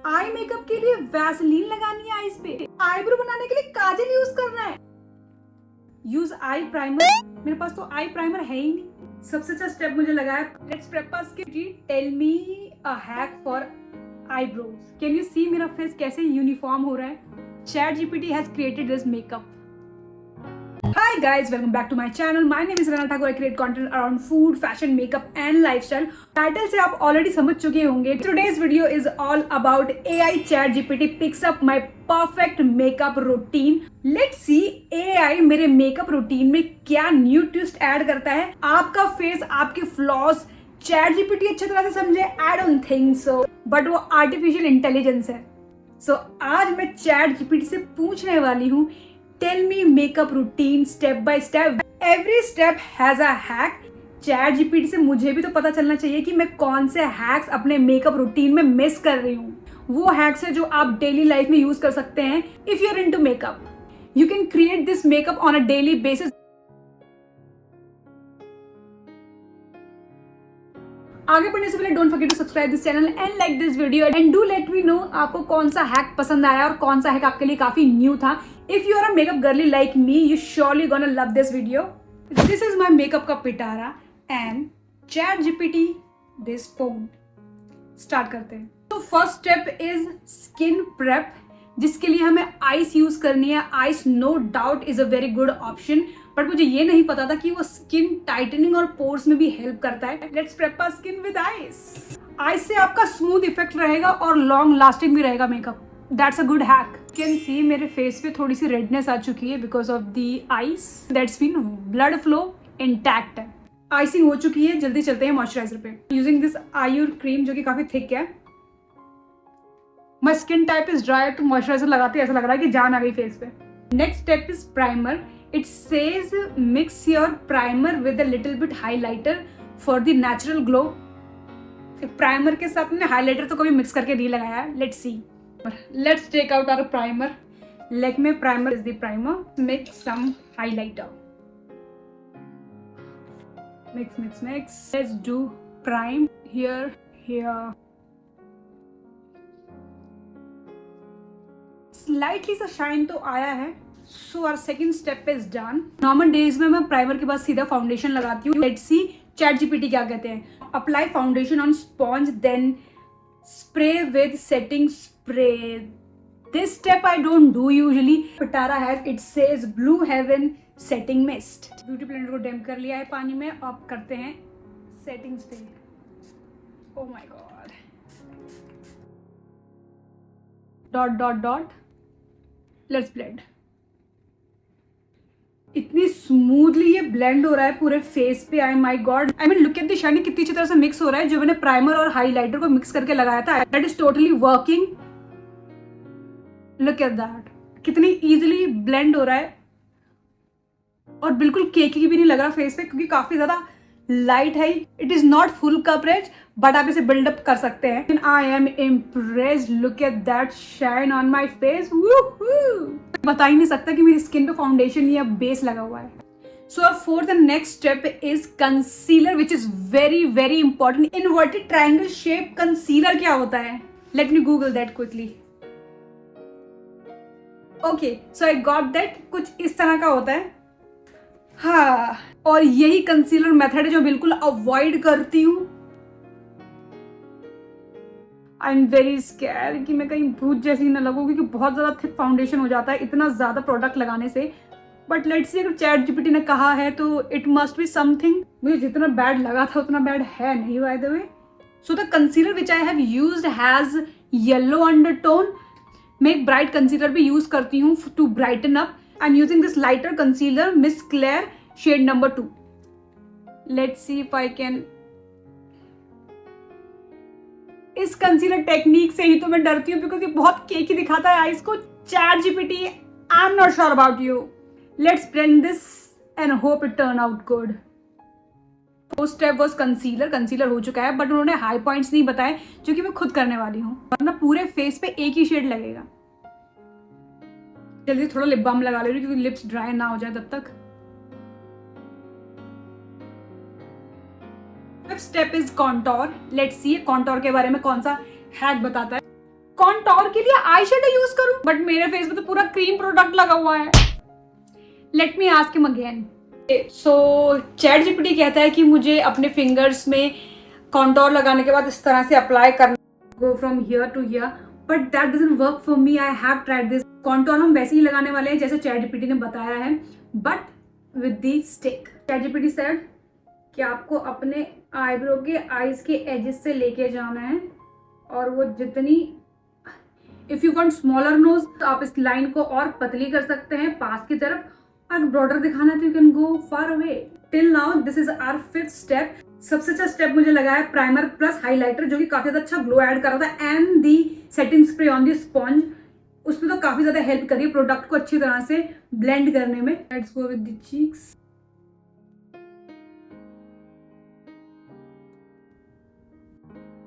Eye makeup के लिए Vaseline लगानी है आईज पे, आईब्रो बनाने के लिए काजल यूज करना है, यूज आई प्राइमर। मेरे पास तो आई प्राइमर है ही नहीं। सबसे अच्छा स्टेप मुझे लगा है let's prep our skin. Tell me a hack for eyebrows. Can you see मेरा फेस कैसे यूनिफॉर्म हो रहा है। ChatGPT has created this makeup. Hi guys, welcome back to my channel. My name is Rana Thakur. I create content around food, fashion, makeup and lifestyle. Title से आप already समझ चुके होंगे. Today's video is all about AI Chat GPT picks up my perfect makeup routine. Let's see AI मेरे makeup routine में क्या new twist add करता है. आपका face, आपके flaws Chat GPT अच्छी तरह से समझे? I don't think so. But वो artificial intelligence है. So आज मैं Chat GPT से पूछने वाली हूँ Tell me makeup routine step by step. Every step has a hack. Chat GPT से मुझे भी तो पता चलना चाहिए कि मैं कौन से हैक्स अपने मेकअप रूटीन में मिस कर रही हूँ। वो हैक्स है जो आप डेली लाइफ में यूज कर सकते हैं। If you are into makeup, you can create this makeup on a daily basis. आगे बढ़ने से पहले don't forget to subscribe this channel and like this video and do let me know आपको कौन सा हैक पसंद आया और कौन सा हैक आपके लिए काफी न्यू था। If you are a makeup girly like me, you surely gonna love this video. This is my makeup का पिटारा and ChatGPT this phone. Start करते हैं। तो first step is skin prep, जिसके लिए हमें आइस यूज करनी है। Ice no doubt is a very good option, but मुझे ये नहीं पता था कि वो स्किन टाइटनिंग और पोर्स में भी हेल्प करता है। Let's prep our skin with ice. Ice से आपका स्मूथ इफेक्ट रहेगा और लॉन्ग लास्टिंग भी रहेगा makeup. That's a good hack. Can see मेरे फेस पे थोड़ी सी रेडनेस आ चुकी है because of the ice. That's mean blood flow intact है। आइसिंग हो चुकी है। जल्दी चलते हैं मॉइस्चराइजर पे। यूजिंग दिस आयुर क्रीम जो कि काफी थिक है। My skin type is dry, तो मॉइस्चराइजर लगाते ऐसा लग रहा है कि जान आ गई फेस पे। Next step is primer. It says mix your primer with a little bit highlighter for the natural glow. Primer के साथ में हाइलाइटर तो कभी मिक्स करके नहीं लगाया है। Let's see. Let's take out our primer. Lakme primer is the primer. Mix some highlighter. Mix, mix, mix. Let's do prime here, here. Slightly सा shine तो आया है. So our second step is done. Normal days में मैं primer के बाद सीधा foundation लगाती हूँ. Let's see चैट जीपीटी क्या कहते हैं. Apply foundation on sponge, then spray with setting spray. This step I don't do usually. Pitara has, it says Blue Heaven Setting Mist. Beauty blender को डैम्प कर लिया है पानी में. अब करते हैं setting spray. Oh my god. Dot dot dot. Let's blend. इतनी स्मूथली ये ब्लेंड हो रहा है पूरे फेस पे. I my god. I mean look at the shining कितनी अच्छी तरह से मिक्स हो रहा है. जो मैंने प्राइमर और हाईलाइटर को मिक्स करके लगाया था, that is totally working. Look at that. कितनी इजीली ब्लेंड हो रहा है और बिल्कुल केकी भी नहीं लग रहा फेस पे, क्योंकि काफी ज्यादा लाइट है. It is not full coverage, but आप इसे बिल्डअप कर सकते हैं. I am impressed. Look at that shine on my face. बता ही नहीं सकता कि मेरी स्किन पे फाउंडेशन या बेस लगा हुआ है. So for the next step is concealer, which is very very important. Inverted triangle shape concealer क्या होता है? Let me Google that quickly. Okay, so I got that. कुछ इस तरह का होता है. हाँ, और यही कंसीलर मेथड है जो बिल्कुल अवॉइड करती हूँ. आई एम वेरी स्कैर्ड कि मैं कहीं भूत जैसी ना लगूं, क्योंकि बहुत ज्यादा थिक फाउंडेशन हो जाता है इतना ज्यादा प्रोडक्ट लगाने से. बट लेट्स सी, अगर चैट जीपीटी ने कहा है तो इट मस्ट बी समथिंग. मुझे जितना बैड लगा था उतना बैड है नहीं, by the way. So the concealer which I have used has yellow undertone. मैं एक ब्राइट कंसीलर भी यूज करती हूँ to brighten up. I am using this lighter concealer, Miss Claire, shade number 2. Let's see if I can. इस concealer technique से ही तो मैं डरती हूँ, बिकॉज ये बहुत केकी दिखाता है आईज को. Chat GPT, I am not sure about you. Let's blend this and hope it turn out good. First step was concealer. Concealer हो चुका है, बट उन्होंने हाई पॉइंट्स नहीं बताए, जो कि मैं खुद करने वाली हूँ, वरना पूरे फेस पे एक ही शेड लगेगा. जल्दी थोड़ा लिप बाम लगा ले रही हूँ, क्योंकि लिप्स ड्राई ना हो जाए तब तक. Fifth step is contour. Let's see contour के बारे में कौन सा हैक बताता है. कॉन्टोर के लिए आई शेडो यूज करूं, बट मेरे फेस पे तो पूरा क्रीम प्रोडक्ट लगा हुआ है। Let me ask him again. So ChatGPT कहता है कि मुझे अपने फिंगर्स में कॉन्टोर लगाने के बाद इस तरह से अप्लाई करना, go from here to here, but that doesn't work for me. I have tried this. Contour हम वैसे ही लगाने वाले हैं जैसे चैट जीपीटी ने बताया है, but with the stick. Chat GPT said कि आपको अपने आईब्रो के आईज के एजेस से लेके जाना है, और वो जितनी, if you want smaller nose तो आप इस लाइन को और पतली कर सकते हैं पास की तरफ, और ब्रॉडर दिखाना है तो you can go far away. Till now this is our 5th step. सबसे अच्छा स्टेप मुझे लगा है प्राइमर प्लस हाइलाइटर, जो कि काफी ज्यादा अच्छा ग्लो ऐड कर रहा था, and the setting spray on the sponge, उसमें तो काफी ज्यादा हेल्प करी प्रोडक्ट को अच्छी तरह से ब्लेंड करने में। Let's go with the cheeks.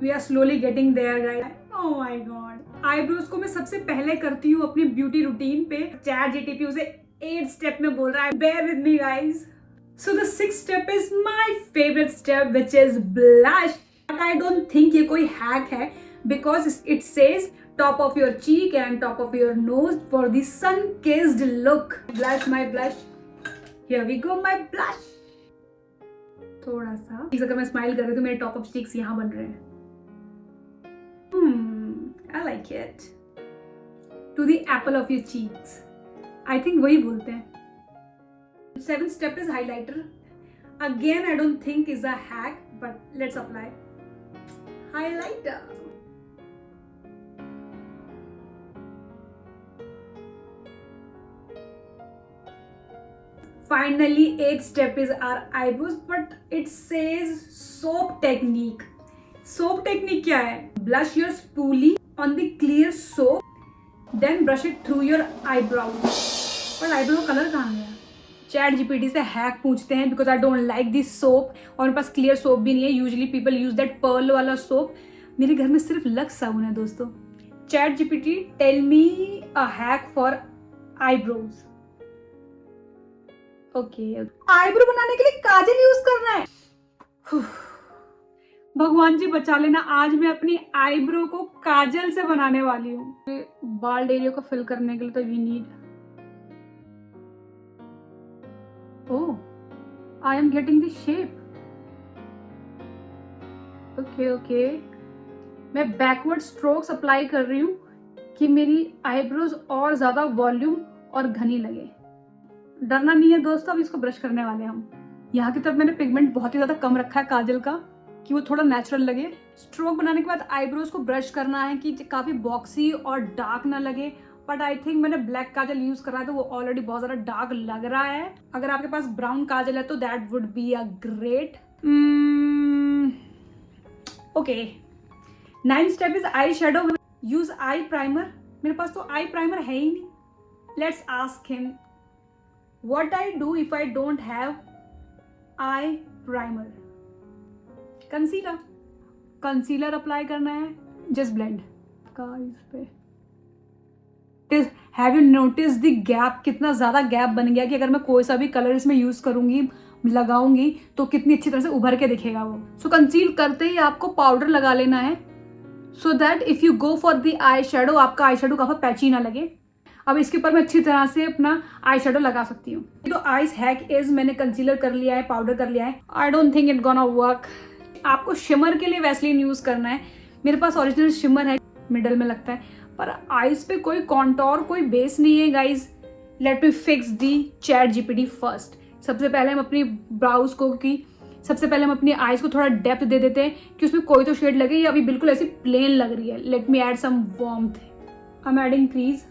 We are slowly getting there, guys. Oh my God. Eyebrows को मैं सबसे पहले करती हूँ अपनी ब्यूटी रूटीन पे। चैट जीपीटी उसे 8 स्टेप में बोल रहा है। Bear with me, guys. So the 6th step is my favorite step, which is blush. But I don't think ये कोई hack है, because it says top of your cheek and top of your nose for the sun-kissed look. Blush, my blush. Here we go, my blush. थोड़ा सा अगर मैं smile कर रही हूँ तो मेरे टॉप ऑफ चीक्स यहाँ बन रहे हैं। I like it. To the apple of your cheeks. I think वही बोलते हैं। 7th step is highlighter. Again, I don't think is a hack, but let's apply highlighter. Finally, 8th step is our eyebrows, but it says soap technique. Soap technique क्या है? Blush your spoolie on the clear soap, then brush it through your eyebrows. पर eyebrow colour कहाँ गया? ChatGPT से hack पूछते हैं, because I don't like this soap, और मेरे पास क्लियर सोप भी नहीं है। Usually people use that pearl वाला सोप। मेरे घर में सिर्फ लक्स साबुन है दोस्तों। ChatGPT tell me a hack for eyebrows. Okay, eyebrow बनाने के लिए काजल यूज करना है। भगवान जी बचा लेना, आज मैं अपनी आईब्रो को काजल से बनाने वाली हूँ। बाल एरिया को फिल करने के लिए तो we need, oh I am getting the shape. Okay okay, मैं बैकवर्ड स्ट्रोक्स अप्लाई कर रही हूँ कि मेरी आईब्रोज और ज्यादा वॉल्यूम और घनी लगे। डरना नहीं है दोस्तों, अब इसको ब्रश करने वाले हैं हम। यहाँ की तरफ मैंने पिगमेंट बहुत ही ज्यादा कम रखा है काजल का, कि वो थोड़ा नेचुरल लगे। स्ट्रोक बनाने के बाद आईब्रोज को ब्रश करना है कि काफी बॉक्सी और डार्क ना लगे, बट आई थिंक मैंने ब्लैक काजल यूज करा है तो वो ऑलरेडी बहुत ज्यादा डार्क लग रहा है। अगर आपके पास ब्राउन काजल है तो that would be a great. Okay, 9th step is I shadow. Use eye primer. मेरे पास तो आई प्राइमर है ही नहीं। Let's ask him what I do if I don't have eye primer. Concealer apply करना है, just blend का इस पे। Have you notice the gap? कितना ज्यादा गैप बन गया कि अगर मैं कोई सा भी कलर इसमें यूज करूंगी, लगाऊंगी तो कितनी अच्छी तरह से उभर के दिखेगा वो। सो कंसील करते ही आपको पाउडर लगा लेना है, so that if you go for the eye shadow, आपका आई शेडो काफी पैची ना लगे। अब इसके ऊपर मैं अच्छी तरह से अपना आई शेडो लगा सकती हूँ। तो आईज हैक इज, मैंने कंसीलर कर लिया है, पाउडर कर लिया है। I don't think it gonna work. आपको शिमर के लिए वैसलीन यूज करना है। मेरे पास ओरिजिनल शिमर है, मिडल में लगता है, पर आईज पे कोई कॉन्टोर, कोई बेस नहीं है guys. Let me fix the chat GPT first. सबसे पहले हम अपनी ब्राउज को सबसे पहले हम अपनी आईज को थोड़ा डेप्थ दे देते हैं कि उसमें कोई तो शेड लगे, या अभी बिल्कुल ऐसी प्लेन लग रही है। Let me add some warmth. I am adding crease.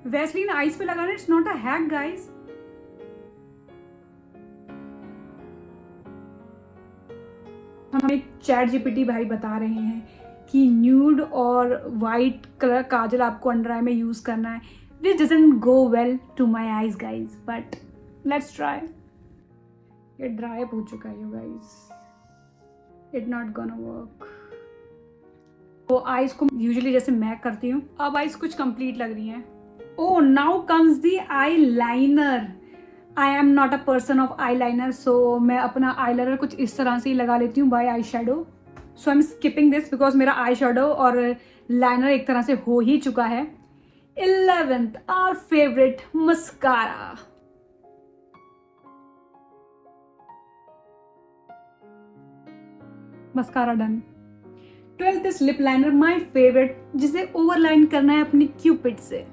Vaseline eyes पे लगाना, it's not a hack guys. हमें चैट जीपीटी भाई बता रहे हैं कि न्यूड और वाइट कलर काजल आपको अंडर आई में यूज करना है। This doesn't go well to my eyes guys, but let's try. ये ड्राई हो चुका है guys, it not gonna work. तो आईज को यूजुअली जैसे मैं करती हूँ, अब आईज कुछ कंप्लीट लग रही हैं। Oh, now comes the eyeliner. I am not a person of eyeliner, so मैं अपना आई लाइनर कुछ इस तरह से ही लगा लेती हूँ by eye shadow. So I am skipping this because मेरा आई शेडो और लाइनर एक तरह से हो ही चुका है. 11th, our favourite mascara. Mascara done. 12th is lip liner, my favourite, जिसे ओवरलाइन करना है अपनी क्यूपिड से.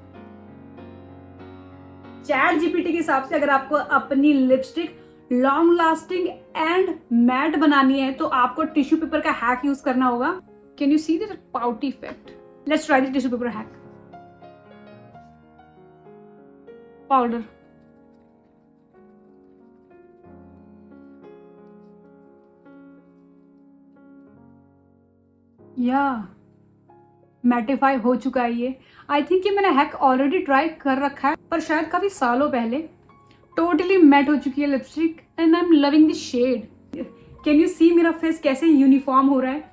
चैट जीपीटी के हिसाब से अगर आपको अपनी lipstick long lasting and matte बनानी है तो आपको टिश्यू पेपर का हैक यूज करना होगा. Can you see this pouty effect? Let's try the tissue paper hack. Powder. या मैटिफाई हो चुका है ये. आई थिंक ये मैंने हैक ऑलरेडी ट्राई कर रखा है, पर शायद काफी सालों पहले. टोटली मैट हो चुकी है lipstick and I am loving the shade. Can you see मेरा फेस कैसे यूनिफॉर्म हो रहा है?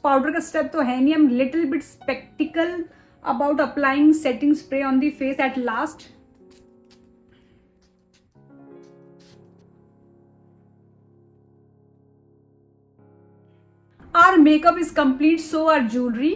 पाउडर का स्टेप तो है नहीं. I am little bit spectacled about applying setting spray on the face at last. Our makeup is complete, so our jewelry.